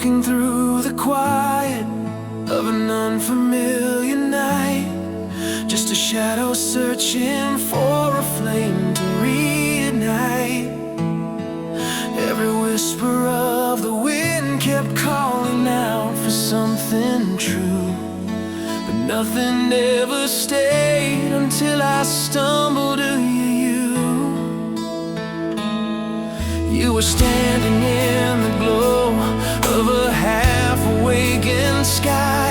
walking through the quiet of an unfamiliar night, just a shadow searching for a flame to reignite. Every whisper of the wind kept calling out for something true, but nothing ever stayed until I stumbled to you. You were standing in the glow of a half-awakened sky,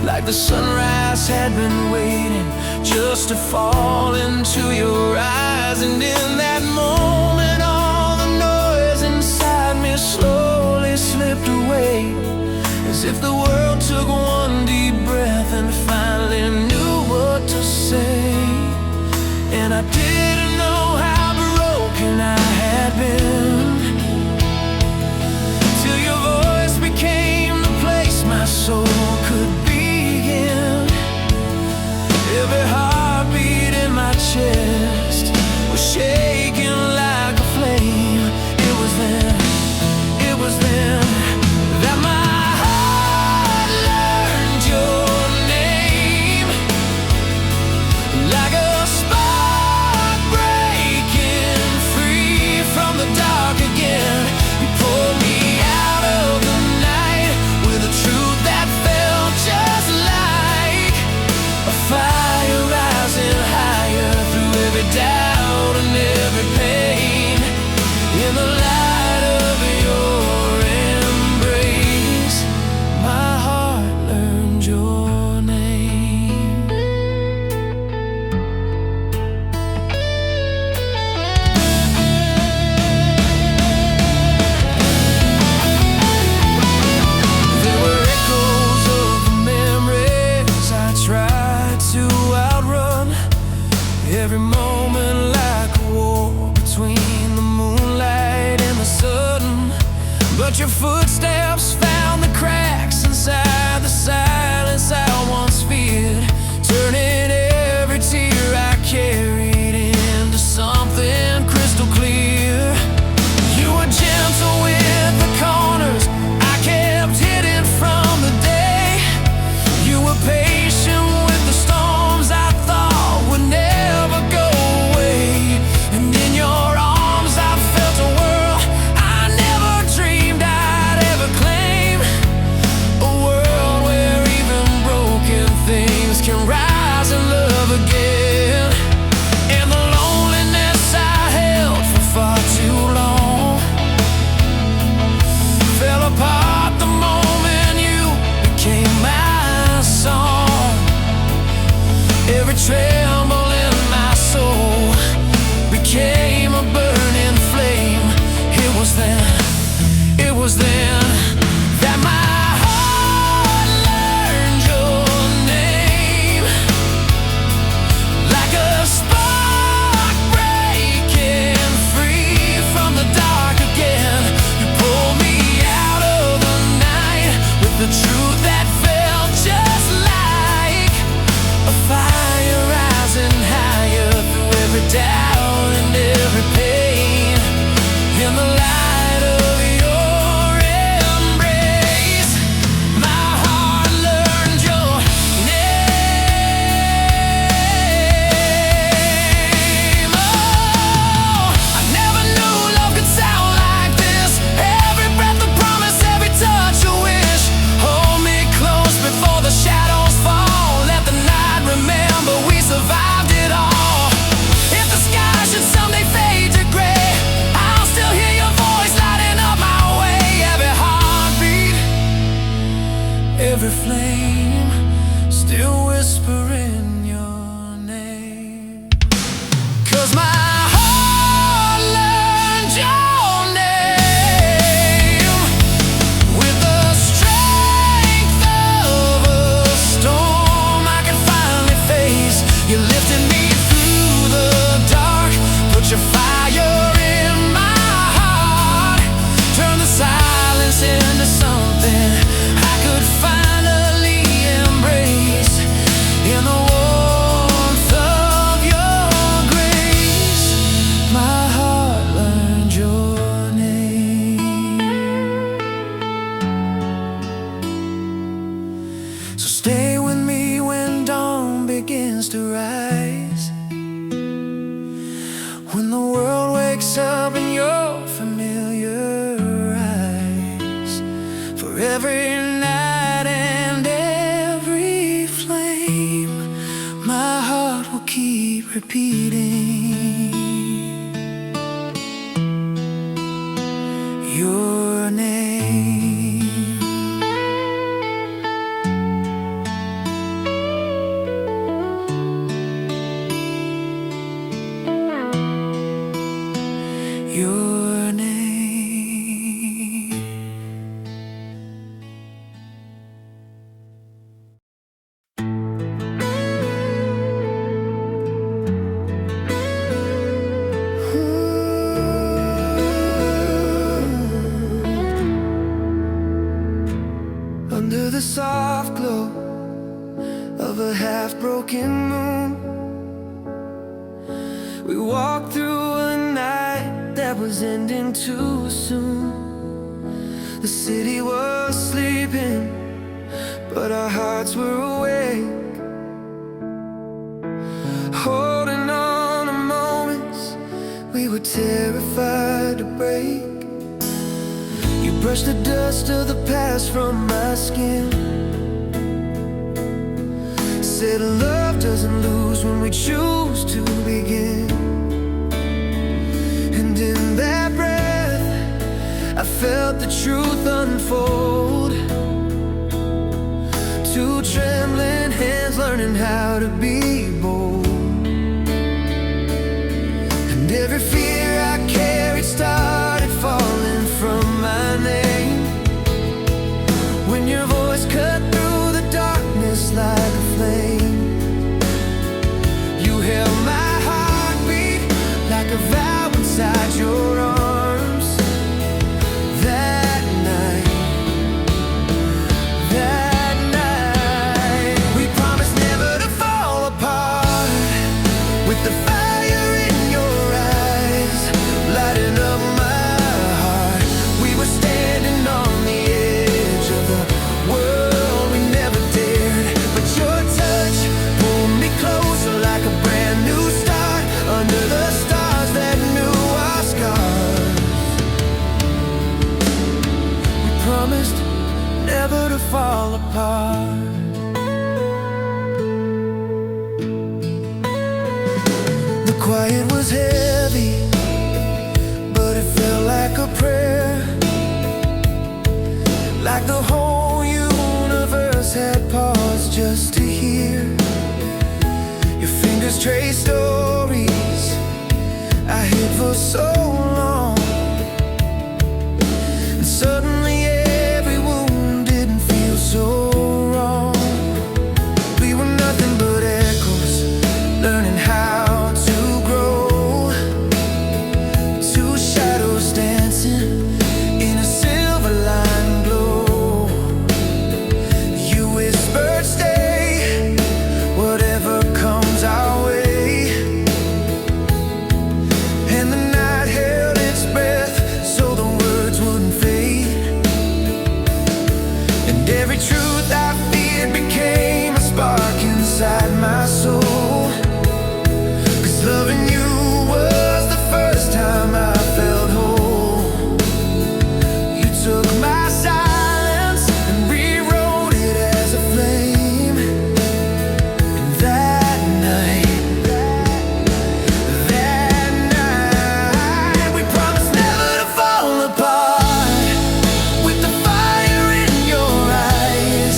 like the sunrise had been waiting just to fall into your eyes. And in that moment, all the noise inside me slowly slipped away, as if the world took one deep breath and finally knew what to say. And I didn't know how broken I had been, till your voice became the place my soul could begin. Every heartbeat in my chest was shaking like a flame. It was then that my heart learned your name. Like a spark breaking free from the dark again, you pulled me out of the night with a truth that felt just like a fire rising higher through every doubt and every pain. In the light of your embrace, my heart learned your name. There were echoes of the memories I tried to outrun, every moment like a war between the moonlight and the sun. But your footsteps found the cracks inside the silence I once feared, turning every tear I carried into something crystal clear. You were gentle with the corners I kept hidden from the day. You were patient with the storms I thought would never go away. And in your arms I felt a world I never dreamed I'd ever claim, a world where even broken things can rise and love again. And the loneliness I held for far too long fell apart the moment you became my song. Every tremble in my soul became a burning flame. It was then that my heart learned your name. Like a spark breaking free from the dark again, you pulled me out of the night with the truth that felt just like a fire rising higher through every doubt and every pain. In the light of your embrace, my heart learned your name. Oh, I never knew love could sound like this. Every breath a promise, every touch a wish. Hold me close before the shadows fall. Let the night remember we survived it all. If the sky should someday fade to gray, I'll still hear your voice lighting up my way. Every heartbeat, every flame, still whispering your name. 'Cause my heart learned your name with the strength of a storm I can finally face. You lifted me through the dark, put your fire in my heart, turn the silence into something I could finally embrace. In stay with me when dawn begins to rise. When the world wakes up in your familiar eyes. For every night and every flame, my heart will keep repeating your name. Your name. Under the soft glow of a half-broken moon, we walked through a night that was ending too soon. The city was sleeping, but our hearts were awake, holding on to moments we were terrified to break. You brushed the dust of the past from my skin, said love doesn't lose when we choose to begin. And in that breath, I felt the truth unfold. Two trembling hands learning how to be bold. And every fear I carried started falling from my name. When your voice cut through the darkness like a flame, you held my heartbeat like a vow inside your arms. That night, we promised never to fall apart. With the fire in your eyes, lighting up my heart, we were standing on the edge of the world we never dared. But your touch pulled me closer like a brand new start, under the stars that knew our scars. We promised never to fall apart. The quiet was heavy, but it felt like a prayer, like the whole universe had paused just to hear. Your fingers trace stories I hid for so long, and suddenly every wound didn't feel so wrong. We were nothing but echoes, learning how to grow. Two shadows dancing in a silver line glow. You whispered stay, whatever comes our way. And the night held its breath so the words wouldn't fade. And every truth I feared became a spark inside my soul. 'Cause loving you was the first time I felt whole. You took my silence and rewrote it as a flame. And that night, we promised never to fall apart. With the fire in your eyes,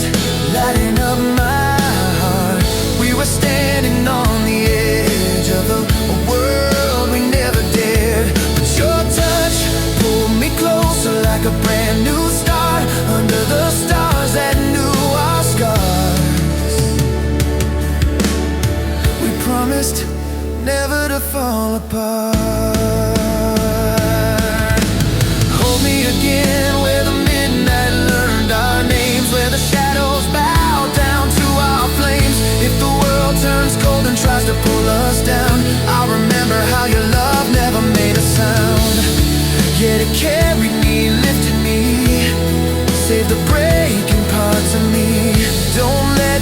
lighting up my heart, we were standing on the edge of the world we never dared. But your touch pulled me closer like a brand new start, under the stars that knew our scars. We promised never to fall apart. Hold me again where the midnight learned our names, where the shadows bow down to our flames. If the world turns cold and tries to pull us down, I'll remember how your love never made a sound. Yet it carried me, lifted me, saved the breaking parts of me. Don't let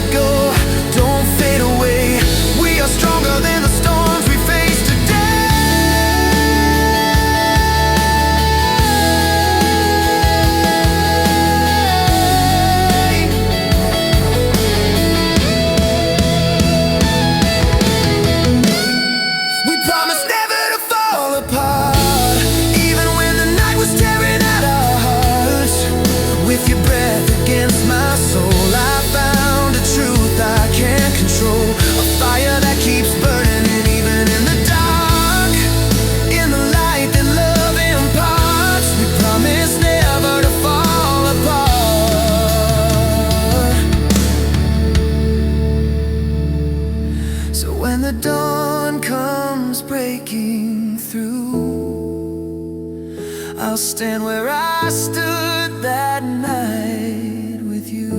I'll stand where I stood that night with you.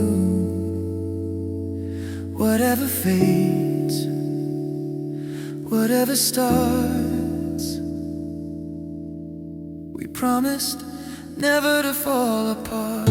Whatever fades, whatever starts, we promised never to fall apart.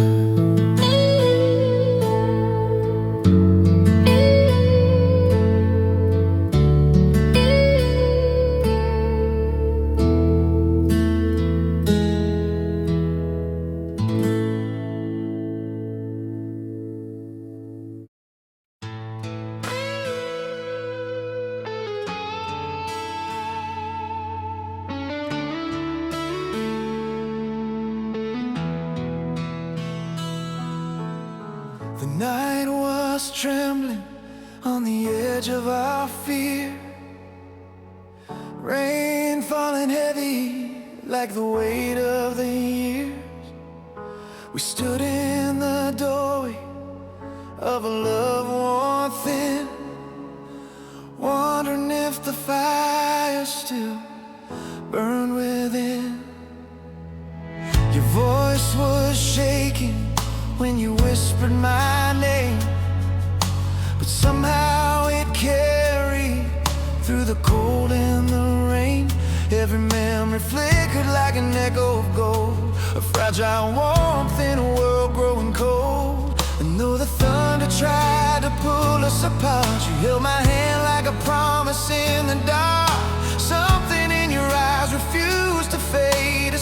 The night was trembling on the edge of our fear. Rain falling heavy like the weight of the years. We stood in the doorway of a love worn thin, wondering if the fire still burned within. Your voice was shaking when you whispered my name, but somehow it carried through the cold and the rain. Every memory flickered like an echo of gold, a fragile warmth in a world growing cold. And though the thunder tried to pull us apart, you held my hand like a promise in the dark. Something in your eyes refused to fade, a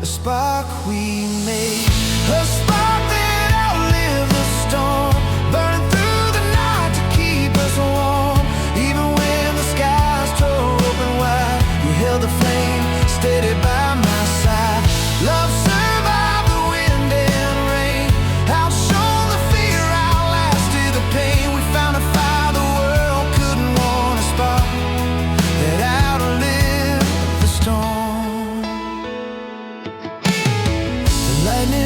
spark we made. A spark that outlived the storm, burning through the night to keep us warm. Even when the skies tore open wide, you held the flame steady by my side. Love survived the wind and rain, outshone the fear, outlasted the pain. We found a fire the world couldn't want, a spark that outlived the storm. The lightning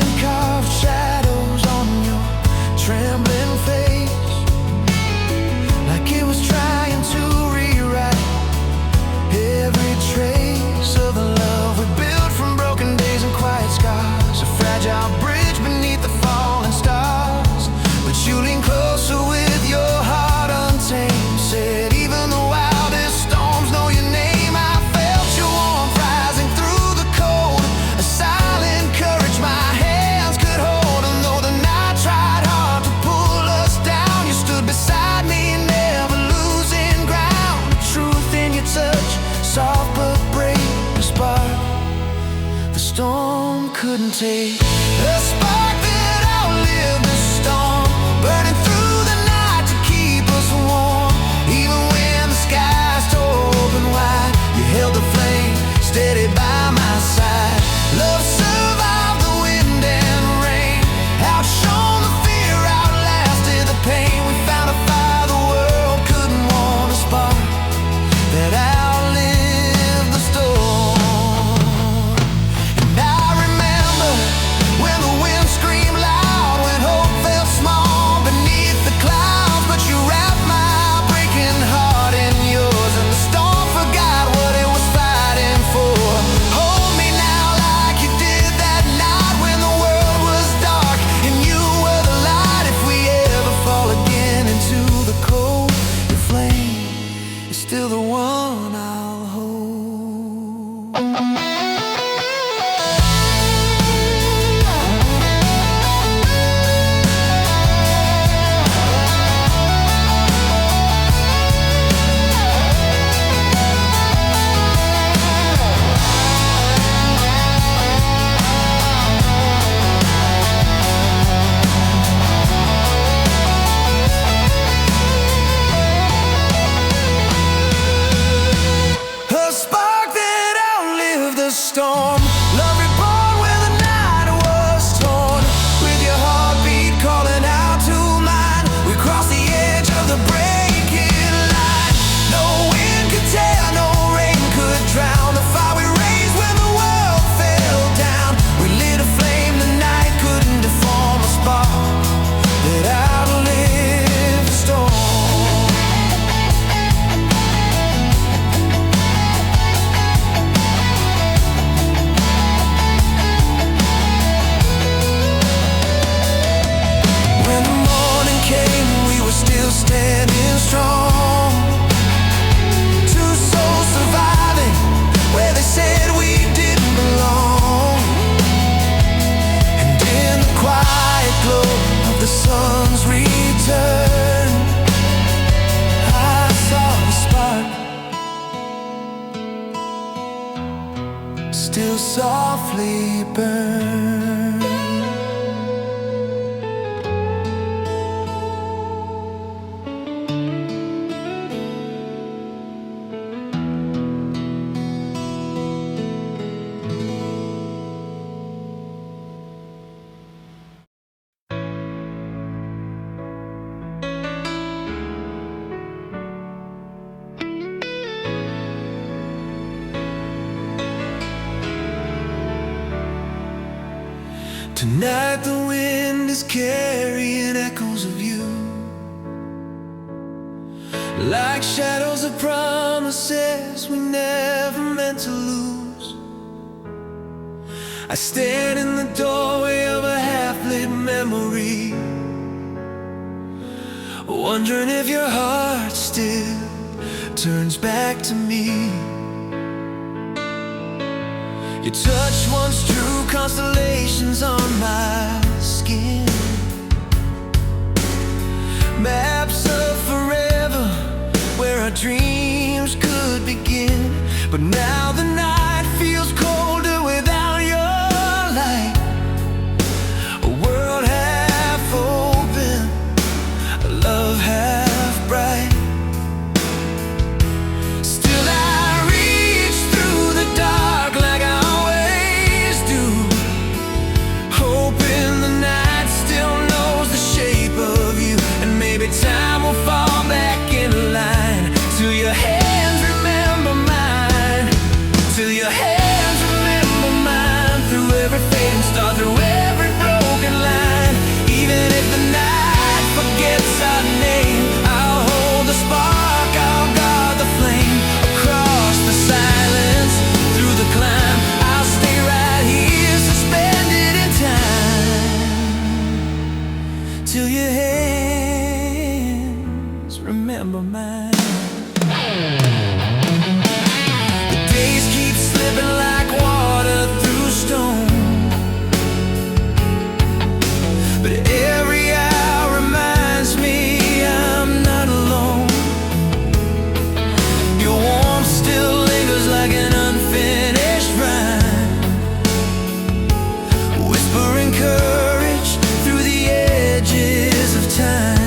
Tonight the wind is carrying echoes of you, like shadows of promises we never meant to lose. I stand in the doorway of a half-lit memory, wondering if your heart still turns back to me. Your touch once drew constellations on my skin, maps of forever where our dreams could begin. But now the night feels colder without your light, a world half open, a love half bright. Still I reach through the dark like I always do, hoping the night still knows the shape of you. And maybe time will fall back in line till your hands remember mine, till your hands remember mine. Through every fading star, through every broken line, even if the night forgets our name, I'll hold the spark, I'll guard the flame. Across the silence, through the climb, I'll stay right here, suspended in time, till your hands remember mine. The days keep slipping like water through stone, but every hour reminds me I'm not alone. Your warmth still lingers like an unfinished rhyme, whispering courage through the edges of time.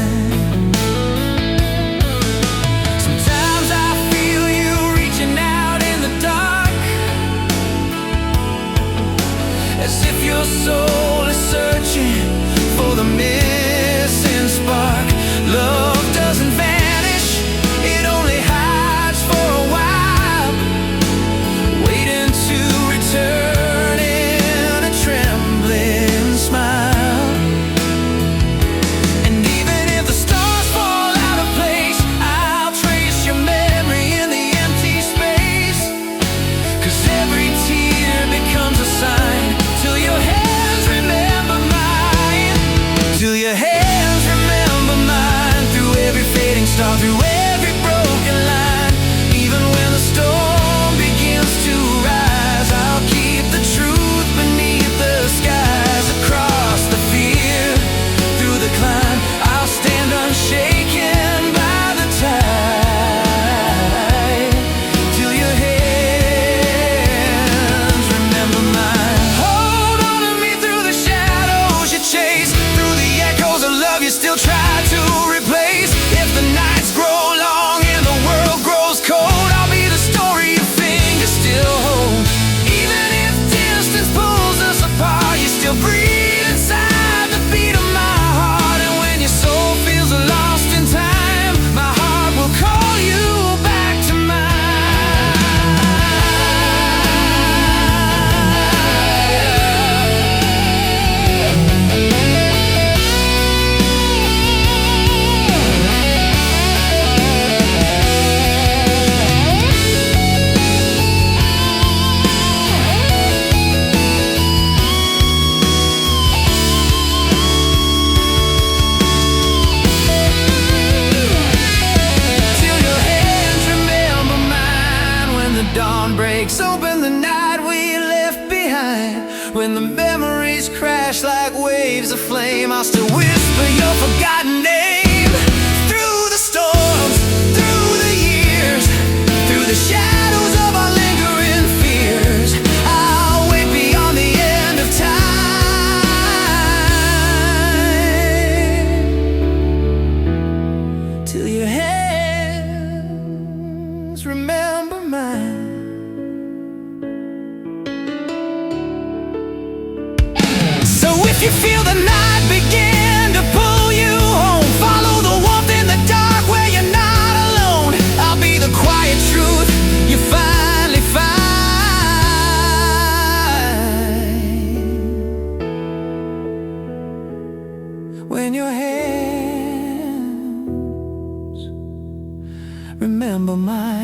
Sometimes I feel you reaching out in the dark, as if your soul is searching for the missing spark. Love doesn't vanish, it only hides for a while, waiting to return in a trembling smile. And even if the stars fall out of place, I'll trace your memory in the empty space, 'cause every tear becomes a sign, till your hands remember mine, till your hands remember mine. Through every fading star, through every broken line, even when the storm begins to rise, I'll keep the truth beneath the skies. Across the fear, through the climb, I'll stand unshaken by the tide, till your hands remember mine. Hold on to me through the shadows you chase, through the echoes of love you still try to replace. If the nights grow long and the world grows cold, I'll be the story your fingers still hold. Even if distance pulls us apart, you still breathe inside the beat of my heart. And when your soul feels lost in time, my heart will call you back to till your hands remember mine. When the dawn breaks open the night we left behind, when the memories crash like waves of flame, I'll still whisper your forgotten name. Through the storms, through the years, through the shadows of our lingering fears, I'll wait beyond the end of time, till your hands remember mine. So if you feel the night begin to pull you home, when your hands remember mine.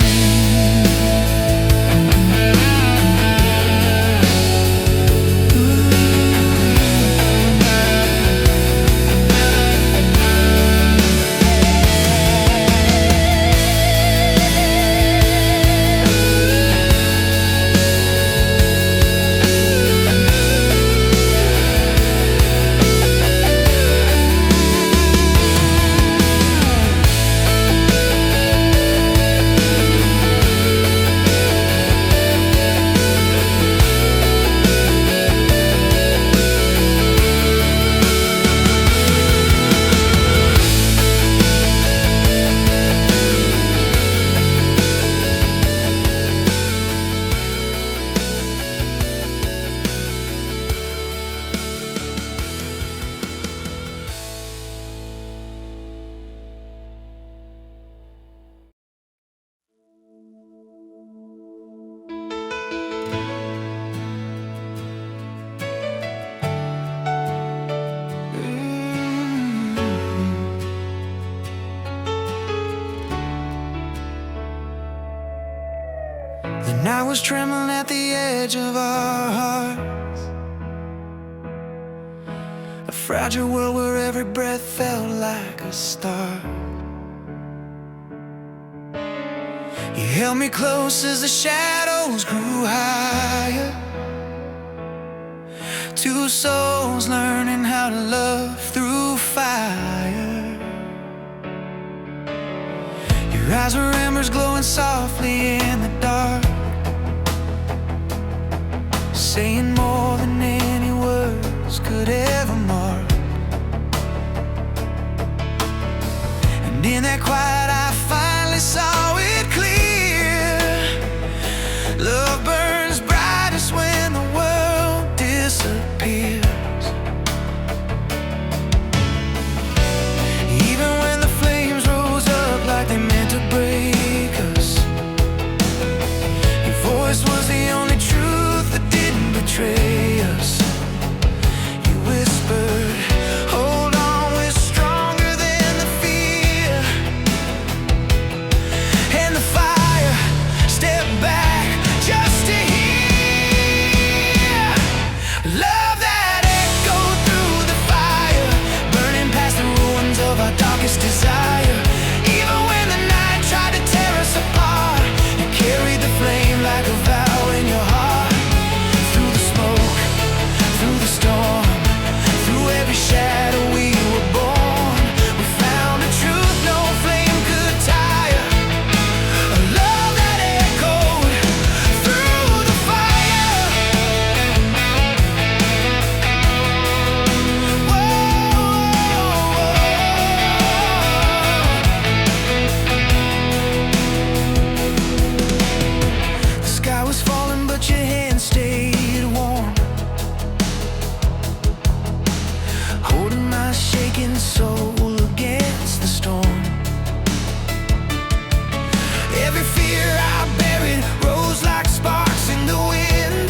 The night was trembling at the edge of our hearts, a fragile world where every breath felt like a star. You held me close as the shadows grew higher, two souls learning how to love through fire. Your eyes were embers glowing softly in the dark, saying more than any words could ever mark. And in that quiet I finally saw it clear. Love burns brightest when the world disappears. Even when the flames rose up like they meant to break us, your voice was the only truth that didn't betray us. You whispered, hold on, we're stronger than the fear. And the fire stepped back just to hear love that echoed through the fire, burning past the ruins of our darkest desire. Even when the night tried to tear us apart, you carried the flame like a vow in your heart. Through the smoke, through the storm, through every shadow we were born, we found a truth no flame could tire, a love that echoed through the fire. The sky was falling, but your hand stayed warm, holding my shaking soul against the storm. Every fear I buried rose like sparks in the wind,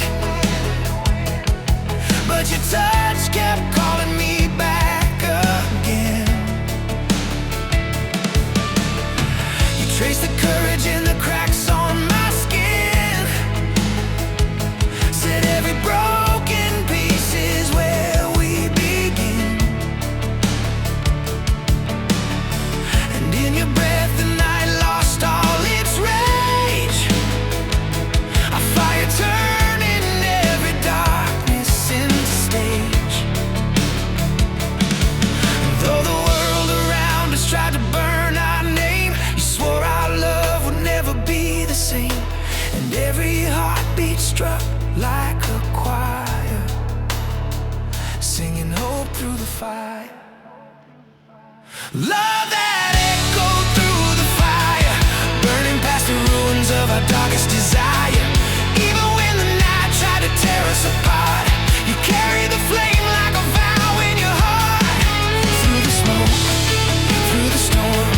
but your touch kept calling me back again. You traced the courage in the cracks on my skin, said every broken piece is where we begin. And in your breath the night lost all its rage, a fire turning every darkness into stage. Though the world around us tried to burn our name, you swore our love would never be the same. And every heartbeat struck like a choir, singing hope through the fire. Love that echoed through the fire, burning past the ruins of our darkest desire. Even when the night tried to tear us apart, you carried the flame like a vow in your heart. Through the smoke, through the storm,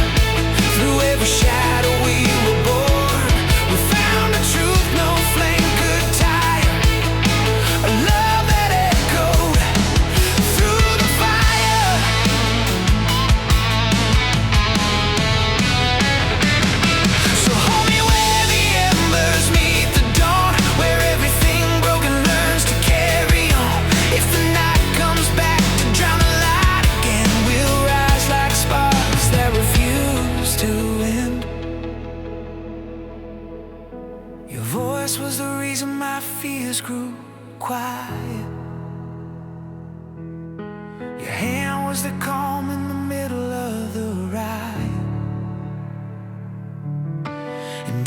through every shadow we were born, we found a truth no flame could tire, a love that echoed through the fire.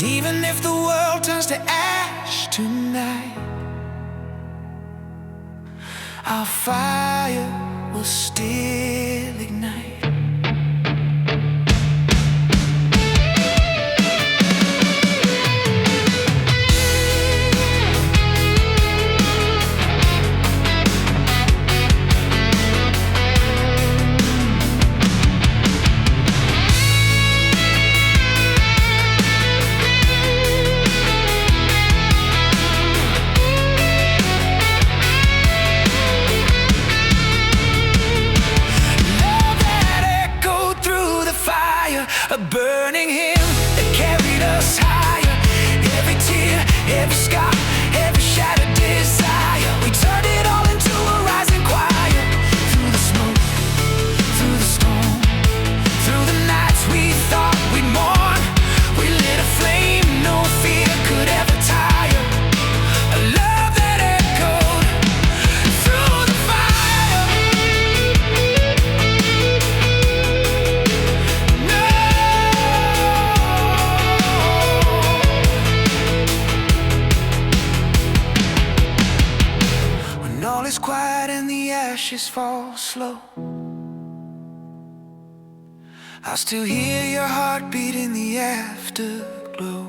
And even if the world turns to ash tonight, our fire will still ignite. A burning hymn that carried us higher. Every tear, every scar, every shattered desire, we turned it all into a rising choir. Through the smoke, through the storm, through the nights we thought we'd mourn, we lit a flame no fear could ever tire. A love that echoed through the fire. All is quiet and the ashes fall slow, I still hear your heartbeat in the afterglow.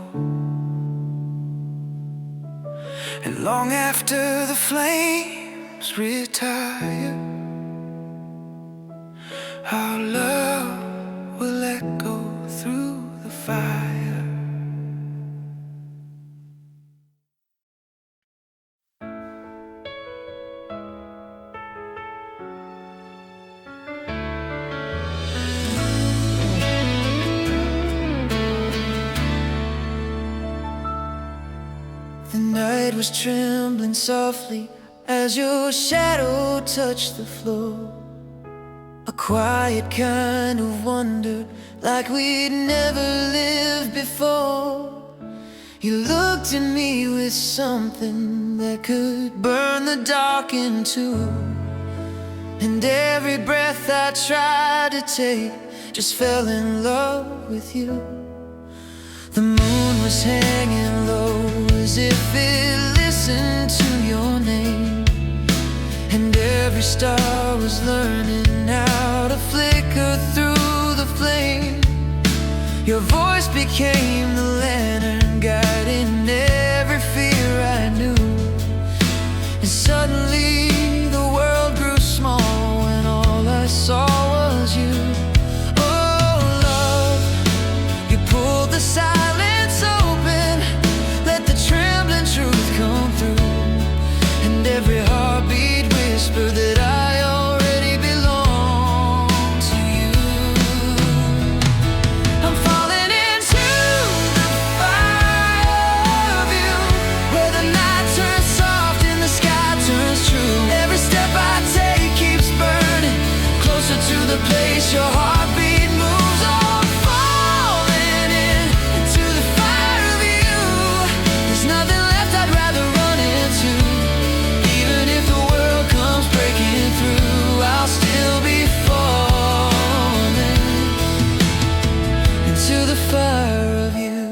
And long after the flames retire, our love will echo through the fire. The night was trembling softly as your shadow touched the floor. A quiet kind of wonder, like we'd never lived before. You looked at me with something that could burn the dark in two. And every breath I tried to take just fell in love with you. The moon was hanging low as if it listened to your name, and every star was learning how to flicker through the flame. Your voice became the lantern guiding every fear I knew. And suddenly the world grew small when all I saw was you. Oh love, you pulled the silence open, let the trembling truth come through. And every heartbeat whispered that I already belong to you. I'm falling into the fire of you, where the night turns soft and the sky turns true. Every step I take keeps burning closer to the place your heartbeat moves on. Falling into the fire of you, there's nothing left I'd rather run into. Even if the world comes breaking through, I'll still be falling into the fire of you.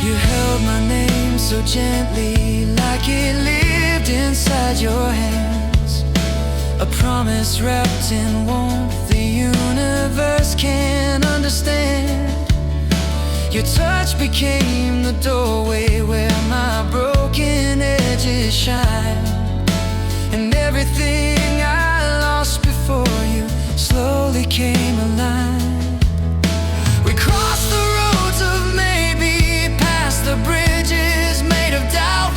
You held my name so gently, like it lived inside your hands. A promise wrapped in warmth the universe can't understand. Your touch became the doorway where my broken edges shine. And everything I lost before you slowly came alive. We crossed the roads of maybe, past the bridges made of doubt.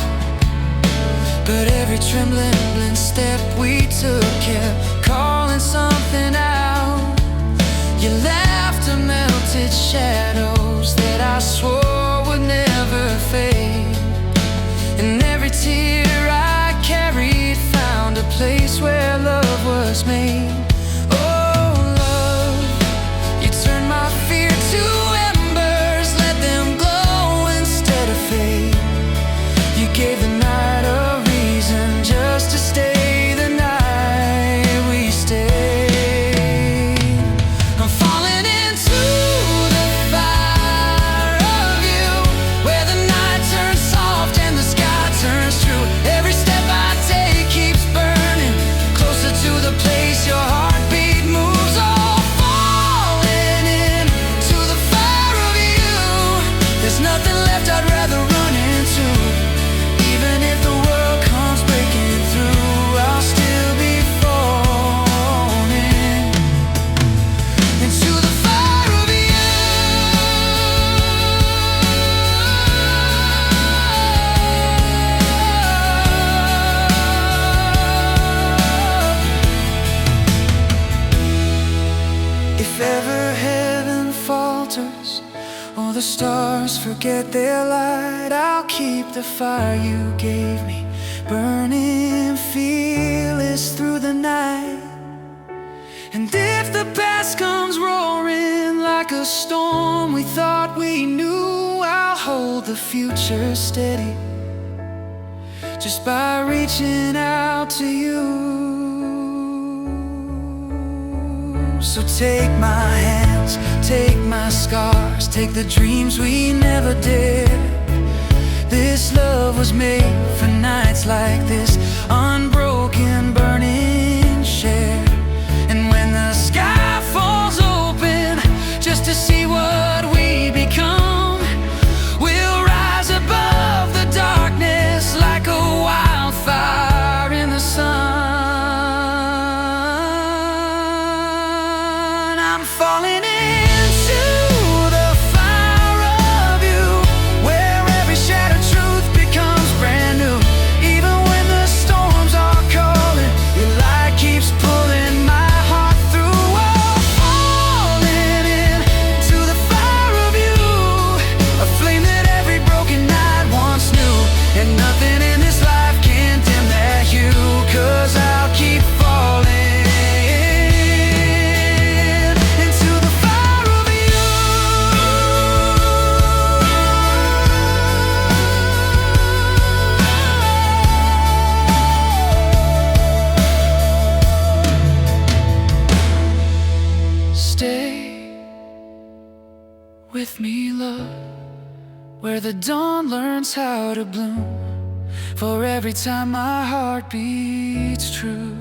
But every trembling step we took kept calling something out. Your laughter melted shadows that I swore would never fade. And every tear I carried found a place where love was made. Oh love, you turned my fear to embers, let them glow instead of fade. You gave the night a reason just to stay the night we stayed. stars forget their light, I'll keep the fire you gave me burning fearless through the night. And if the past comes roaring like a storm we thought we knew, I'll hold the future steady just by reaching out to you. So take my hands, take my scars, take the dreams we never dared. This love was made for nights like this, unbroken, burning, shared. And when the sky falls open just to see what we become, we'll rise above the darkness like a wildfire in the sun. I'm falling into the fire of you, where every shattered truth becomes brand new. Even when the storms are calling, your light keeps pulling my heart through. Oh, falling into the fire of you, a flame that every broken night once knew. And nothing in this life can dim that hue, 'cause I'll keep falling into the fire of you. Stay with me, love, where the dawn learns how to bloom. For every time my heart beats true,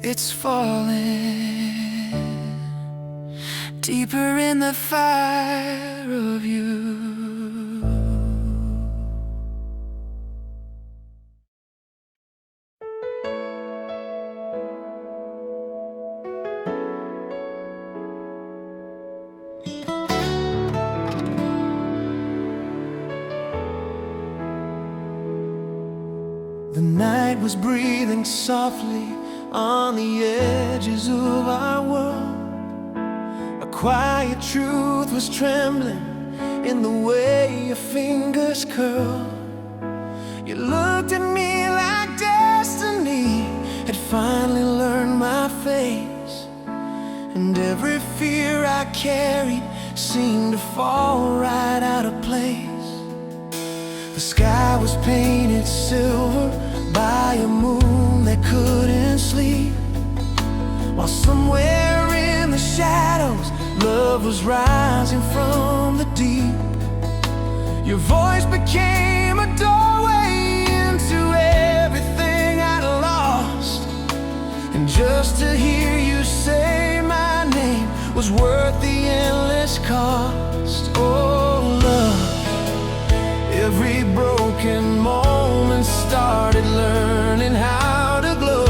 it's falling deeper in the fire of you. The night was breathing softly on the edges of our world. A quiet truth was trembling in the way your fingers curl. You looked at me like destiny had finally learned my face, and every fear I carried seemed to fall right out of place. The sky was painted silver by a moon that couldn't sleep, while somewhere in the shadows love was rising from the deep. Your voice became a doorway into everything I'd lost, and just to hear you say my name was worth the endless cost. Oh, love, every broken moment started learning how to glow.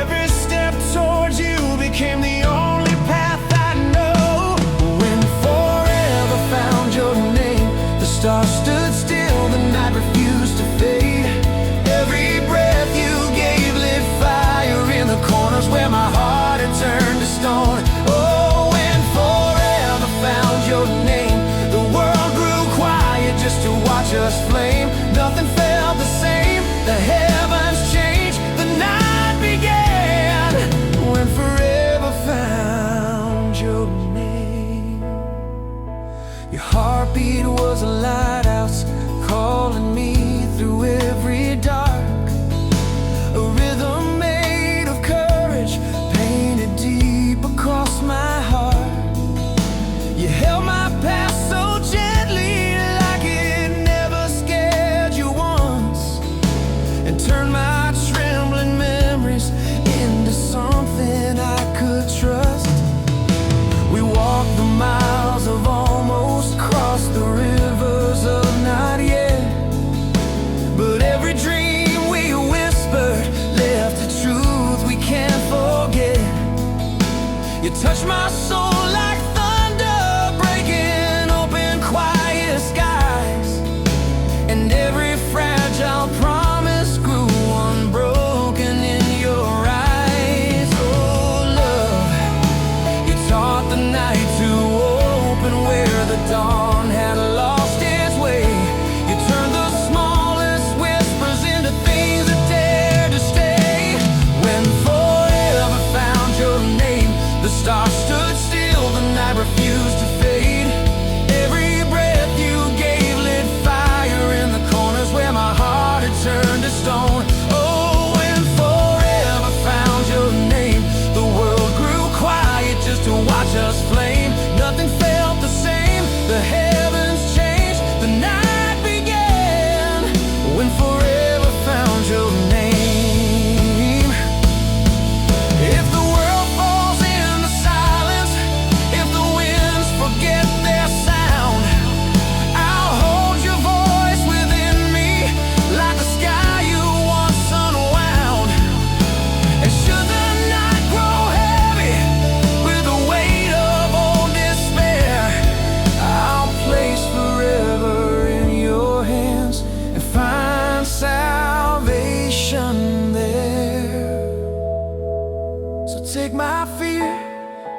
Every step towards you became the only path I know. When forever found your name, the stars stood still, the night refused to fade. Every breath you gave lit fire in the corners where my heart had turned to stone. Oh, when forever found your name, the world grew quiet just to watch us flame. Nothing felt the same, the heavens changed, the night began. When forever found your name, your heartbeat was a lighthouse calling me through every dark. A rhythm made of courage painted deep across my heart. You held my past so gently, like it never scared you once, and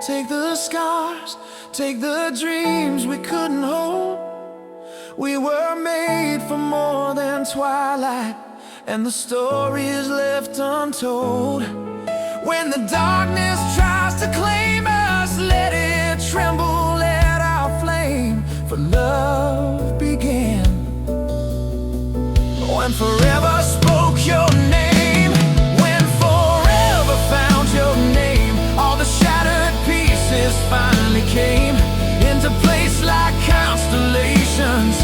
Take the scars, take the dreams we couldn't hold. We were made for more than twilight, and the story is left untold. When the darkness tries to claim us, let it tremble at our flame. For love began when forever spoke your name. When forever found your name, all the shattered pieces finally came into place like constellations,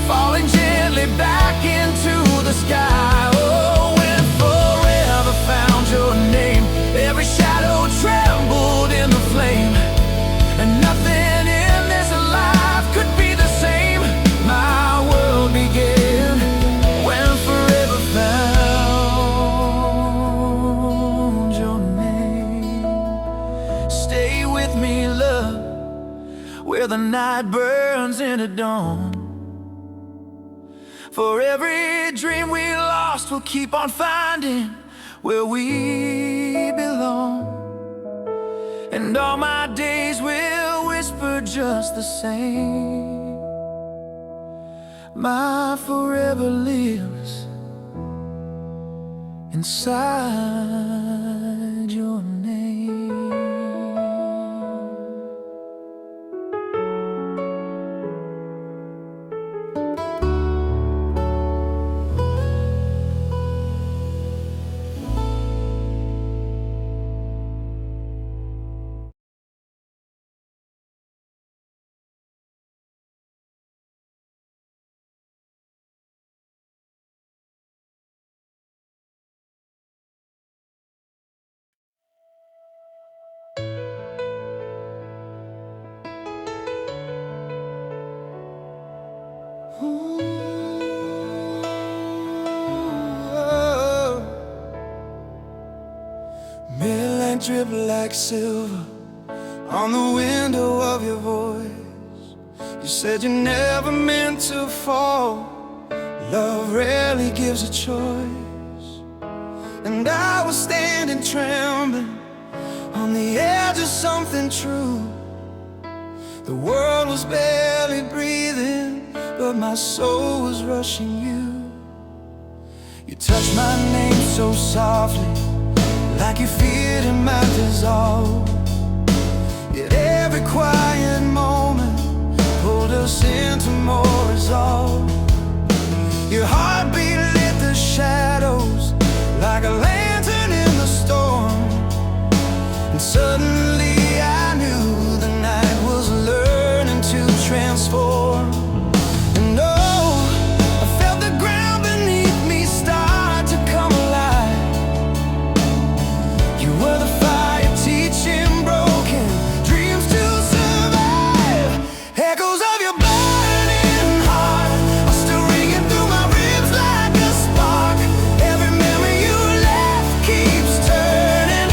falling gently back into the sky. Oh, when forever found your name, every shadow trembled in the flame, and nothing in this life could be the same. My world began when forever found your name. Stay with me, love, where the night burns into dawn. For every dream we lost, we'll keep on finding where we belong. And all my days will whisper just the same. My forever lives inside your name. Midnight drip like silver on the window of your voice. You said you never meant to fall. Love rarely gives a choice. And I was standing trembling on the edge of something true. The world was barely breathing, but my soul was rushing you. You touched my name so softly, like you feared it might dissolve. Yet every quiet moment pulled us into more resolve. Your heartbeat lit the shadows like a lantern in the storm. And suddenly I knew the night was learning to transform. And oh, I felt the ground beneath me start to come alive. You were the fire teaching broken dreams to survive. Echoes of your burning heart are still ringing through my ribs like a spark. Every memory you left keeps turning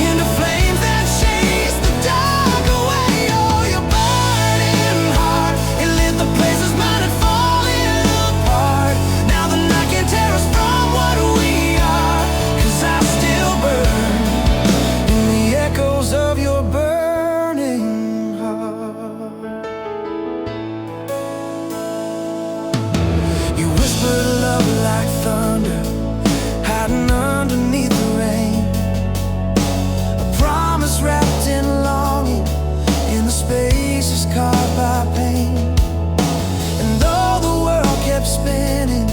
into flames that chase the dark away. Oh, your burning heart, it lit the places mine had fallen apart. Now the night can tear us from what we are, 'cause I still burn in the echoes of your burning heart. You whispered love like thunder, hiding underneath the rain. A promise wrapped in longing, in the spaces carved by pain. And though the world kept spinning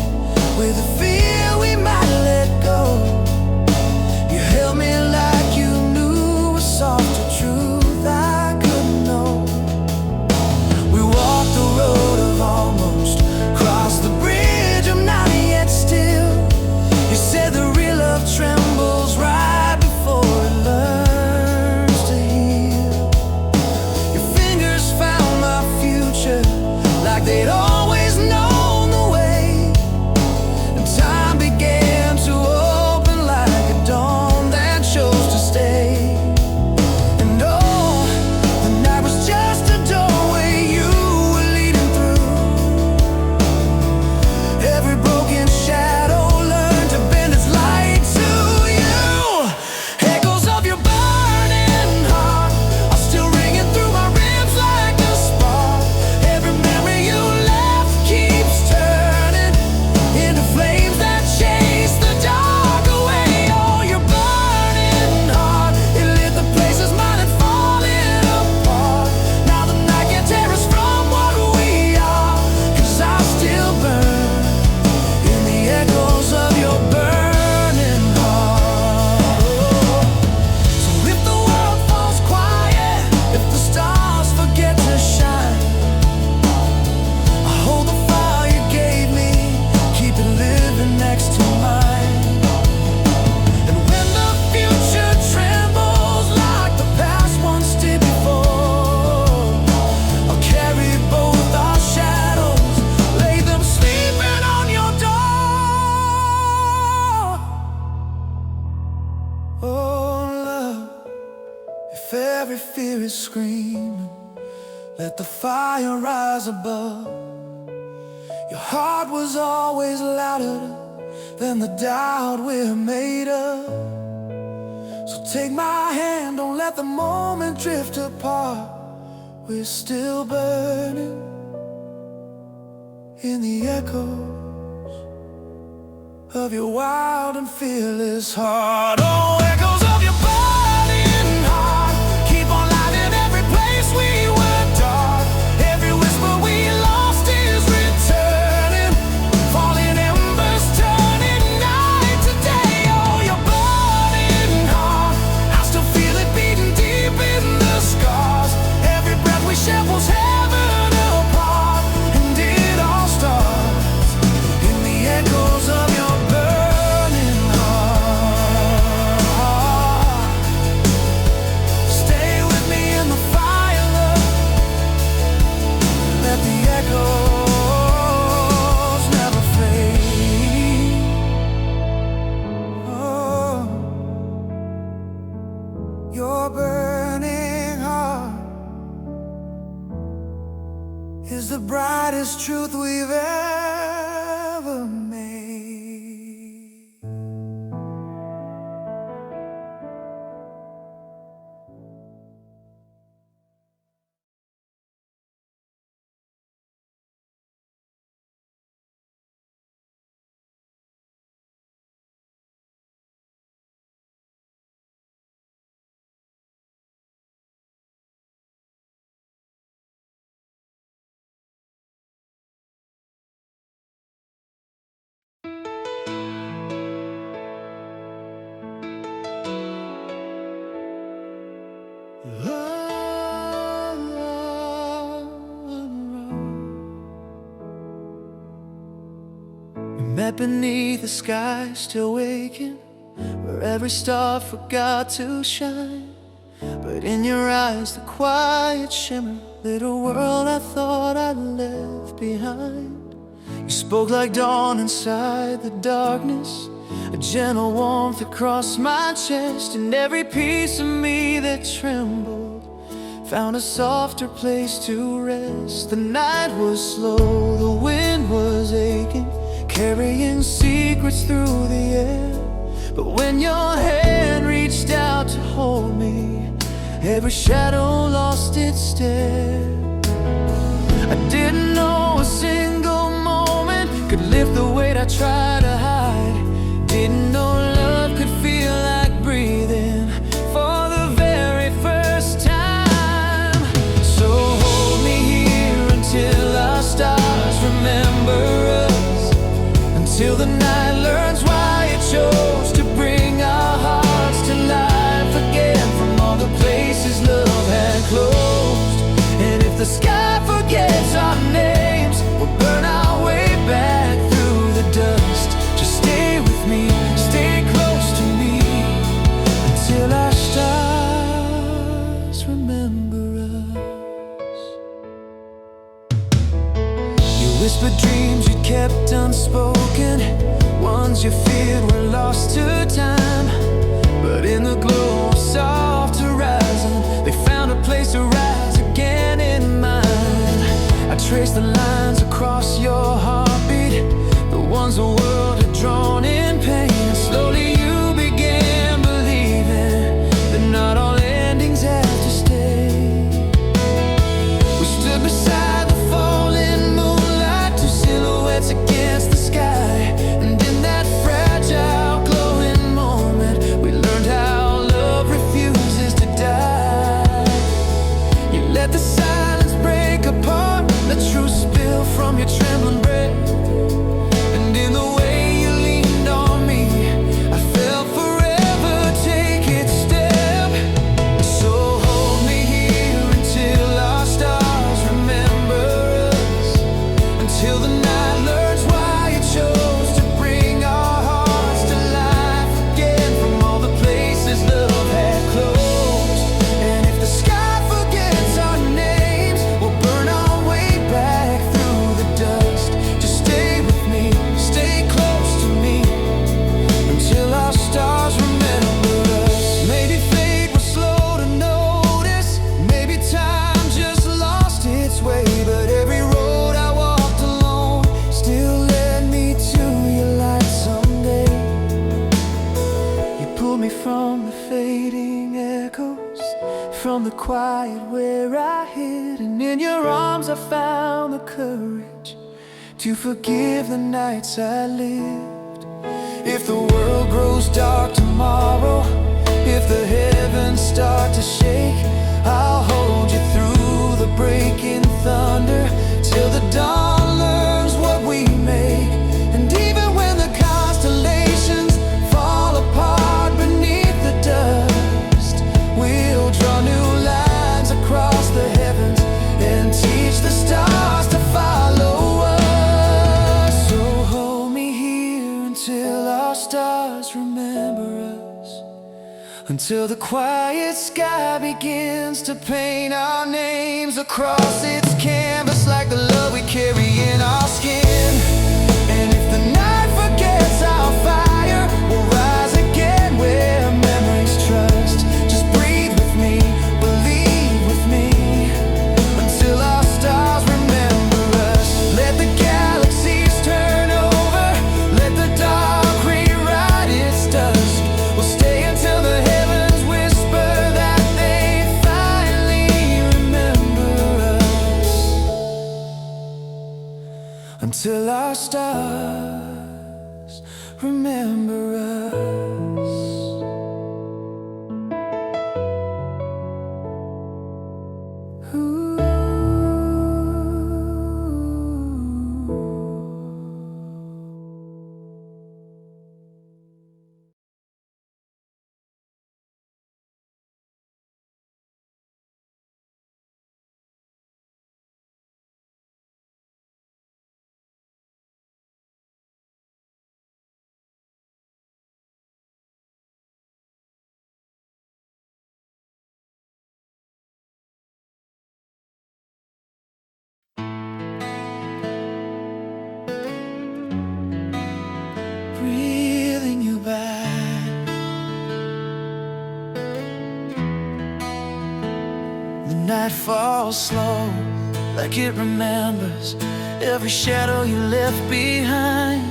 with the fear we might let go, you held me like you knew a softer truth I couldn't know. We walked the road of almost, crossed the bridge of not yet still. You said the real love trembles right before it learns to heal. Your fingers found my future like they'd always known the way. And every fear is screaming. Let the fire rise above. Your heart was always louder than the doubt we're made of. So take my hand, don't let the moment drift apart. We're still burning in the echoes of your wild and fearless heart. Oh, echoes of your burning heart, keep on lighting every place we were dark. Every whisper we lost is returning, falling embers turning night to day. Oh, your burning heart, I still feel it beating deep in the scars. Every breath we share pulls heaven apart, and it all starts in the echoes of your burning heart. Stay with me in the fire, love. Let the echoes never fade. Oh, your burning heart is the brightest truth we've ever made. We met beneath the sky, still waking, where every star forgot to shine. But in your eyes, the quiet shimmer lit a world I thought I'd left behind. You spoke like dawn inside the darkness, a gentle warmth across my chest, and every piece of me that trembled found a softer place to rest. The night was slow, the wind was aching, carrying secrets through the air. But when your hand reached out to hold me, every shadow lost its stare. I didn't know a single moment could lift the weight I tried to hide. Didn't know love could feel like breathing for the very first time. So hold me here until our stars remember us, until the night learns why it chose to bring our hearts to life again from all the places love had closed. And if the sky forgets our names, we'll burn our way back through the dust. Just stay with me, stay close to me, until our stars remember us. You whispered dreams you kept unspoken, ones you feared were lost to time. But in the glow of soft horizon, they found a place to rise again in mine. I traced the lines across your heartbeat, the ones the world had drawn in pain. And slowly you began believing that not all endings have to stay. We stood beside the falling moonlight, two silhouettes against the sky. And in that fragile, glowing moment, we learned how love refuses to die. You let the silence break apart, the truth spill from your trembling breath. And in the way quiet where I hid, and in your arms I found the courage to forgive the nights I lived. If the world grows dark tomorrow, if the heavens start to shake, I'll hold you through the breaking thunder till the dawn learns what we make. And even when the constellations fall apart beneath the dust, we'll draw new lines across the heavens and teach the stars to follow us. So hold me here until our stars remember us, until the quiet sky begins to paint our names across its canvas like the love we carry in our skin. And if the night forgets our fire, we'll rise again where memories trust. Just breathe with me, believe with me, until our stars remember us. Let the galaxies turn over, let the dark rewrite its dust. We'll stay until the heavens whisper that they finally remember us, until our stars remember us. Ooh. Breathing you back. The night falls slow, like it remembers every shadow you left behind.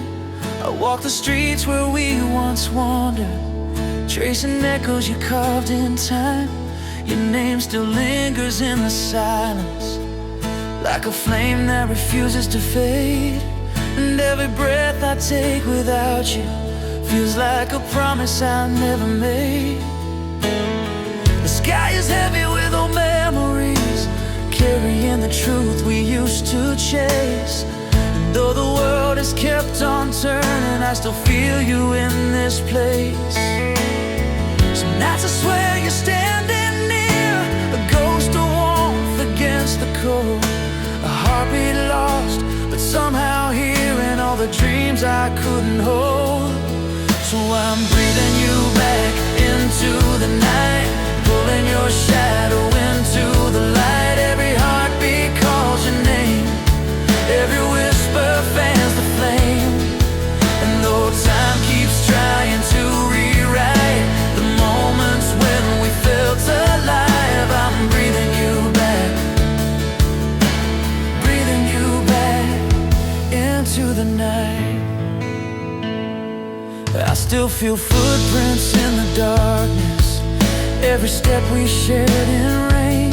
I walk the streets where we once wandered, tracing echoes you carved in time. Your name still lingers in the silence, like a flame that refuses to fade. And every breath I take without you feels like a promise I never made. The sky is heavy with old memories, carrying the truth we used to chase. And though the world has kept on turning, I still feel you in this place. Some nights I swear you're standing near, a ghost of warmth against the cold, a heartbeat lost, but somehow hearing all the dreams I couldn't hold. So I'm breathing you back into the night, pulling your shadow into the light. Every heartbeat calls your name, every whisper fans the flame. And though time keeps trying to rewrite the moments when we felt alive, I'm breathing you back, breathing you back into the night. I still feel footprints in the darkness, every step we shared in rain,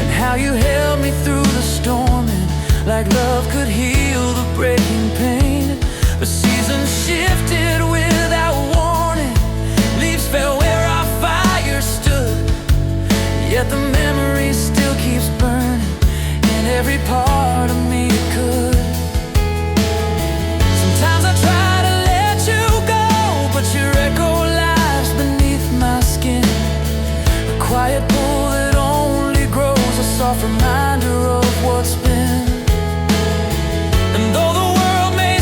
and how you held me through the storm, and like love could heal the breaking pain. But seasons shifted without warning, leaves fell where our fire stood, yet the memory still keeps burning in every part of me it could. Sometimes I try to let you go, but your echo lies beneath my skin, a quiet pull that only grows, a soft reminder of what's been. And though the world may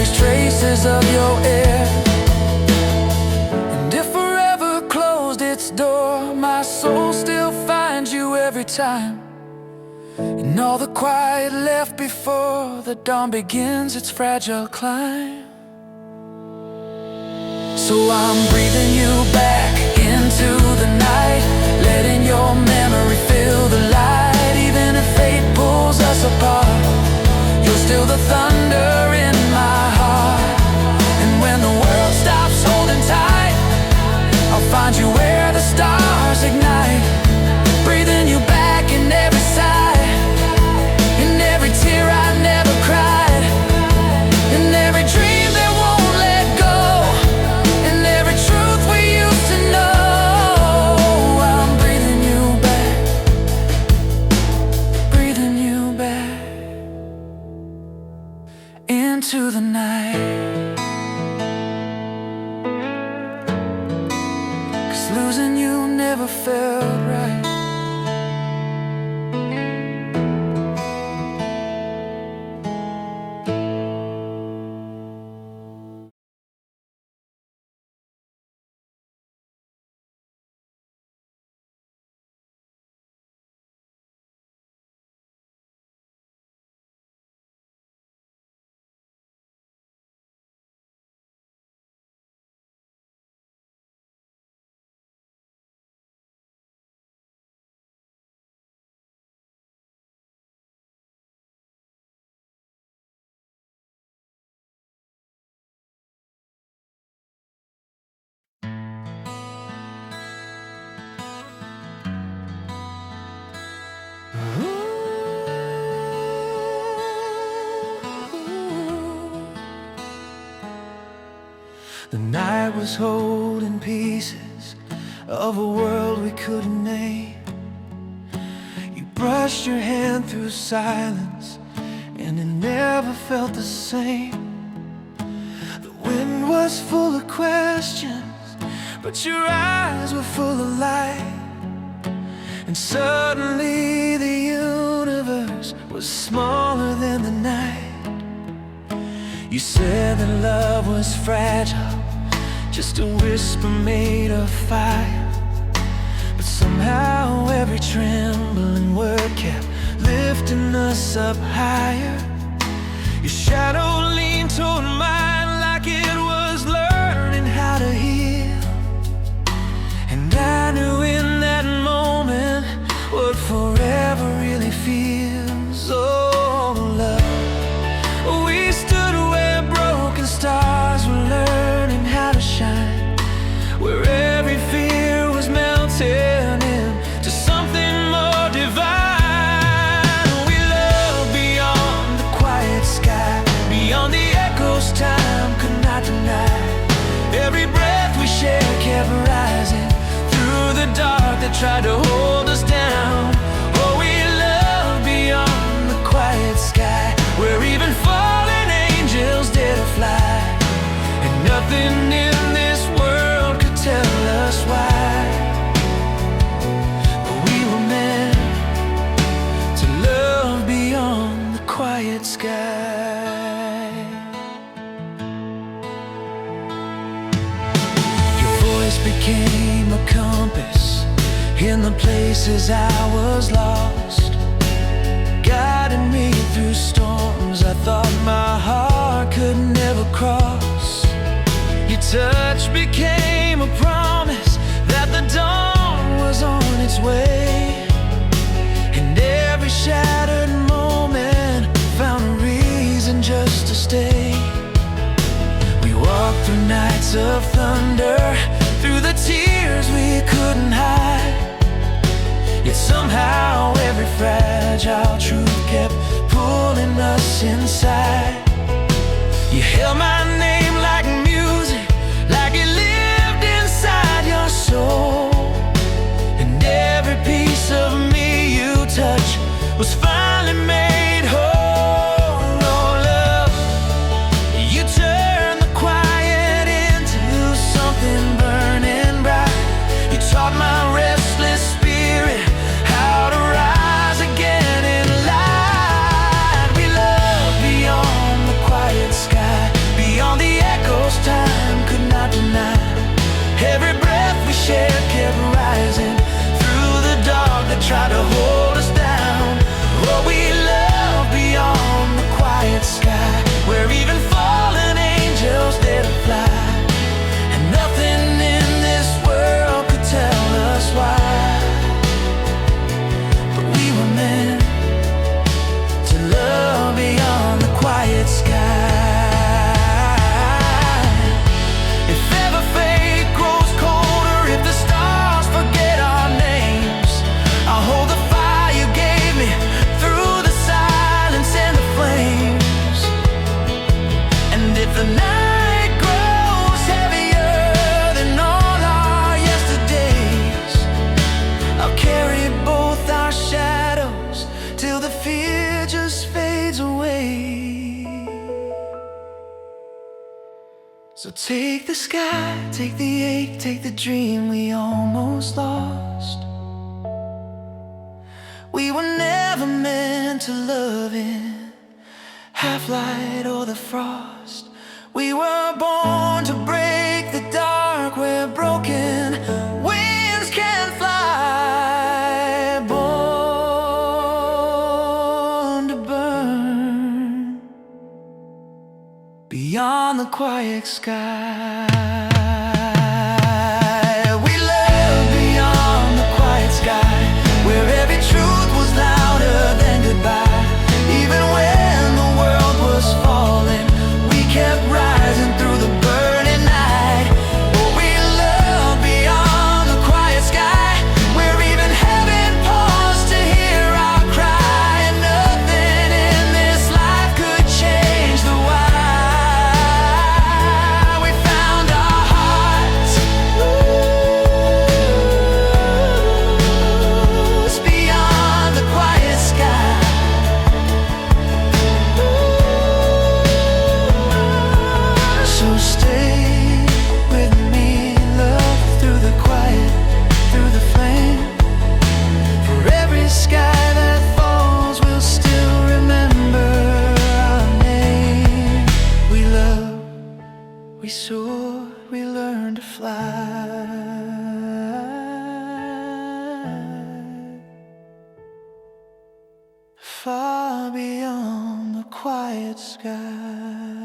leaves traces of your air. And if forever closed its door, my soul still finds you every time. In all the quiet left before the dawn begins its fragile climb. So I'm breathing you back into the night, letting your memory fill the light. Even if fate pulls us apart, you're still the thunder in my heart. And when the world stops holding tight, I'll find you where the stars ignite. Breathing you back in every sigh, in every tear I never cried, in every dream that won't let go, in every truth we used to know. I'm breathing you back, breathing you back into the night. 'Cause losing you never felt right. The night was holding pieces of a world we couldn't name. You brushed your hand through silence, and it never felt the same. The wind was full of questions, but your eyes were full of light. And suddenly the universe was smaller than the night. You said that love was fragile, just a whisper made of fire. But somehow every trembling word kept lifting us up higher. Your shadow leaned toward mine like it was learning how to heal. And I knew in that moment what forever really feels. Oh, love. We stood where broken stars were learning how to shine, where every fear was melting into something more divine. We loved beyond the quiet sky, beyond the echoes time could not deny. Every breath we shared kept rising through the dark that tried to hold us down. Oh, we loved beyond the quiet sky, where even fallen angels dare to fly. And nothing in this world could tell us why. But we were meant to love beyond the quiet sky. Your voice became a compass in the places I was lost, guiding me through storms I thought my heart could never cross. Your touch became a promise that the dawn was on its way. And every shattered moment found a reason just to stay. We walked through nights of thunder, through the tears we couldn't hide. Yet somehow every fragile truth kept pulling us inside. You held my name like music, like it lived inside your soul. And every piece of me you touched was finally made whole. Oh, love, you turned the quiet into something burning bright. You taught my restless spirit how to rise again in light. We love beyond the quiet sky, So take the sky, take the ache, take the dream we almost lost. We were never meant to love in half-light or the frost. We were born to break the dark where broken wings can fly. Born to burn beyond the quiet sky. We love beyond the quiet sky, where every truth was louder than goodbye. Even when the world was falling, we kept rising through the burning night. Oh, we love beyond the quiet sky, where even heaven paused to hear our cry. And nothing in this life could change the why. We found our hearts loose beyond the quiet sky. So stay with me, love, through the quiet, through the flame. For every sky that falls, we'll still remember our name. We love, we soar, we learn to fly far beyond the quiet sky.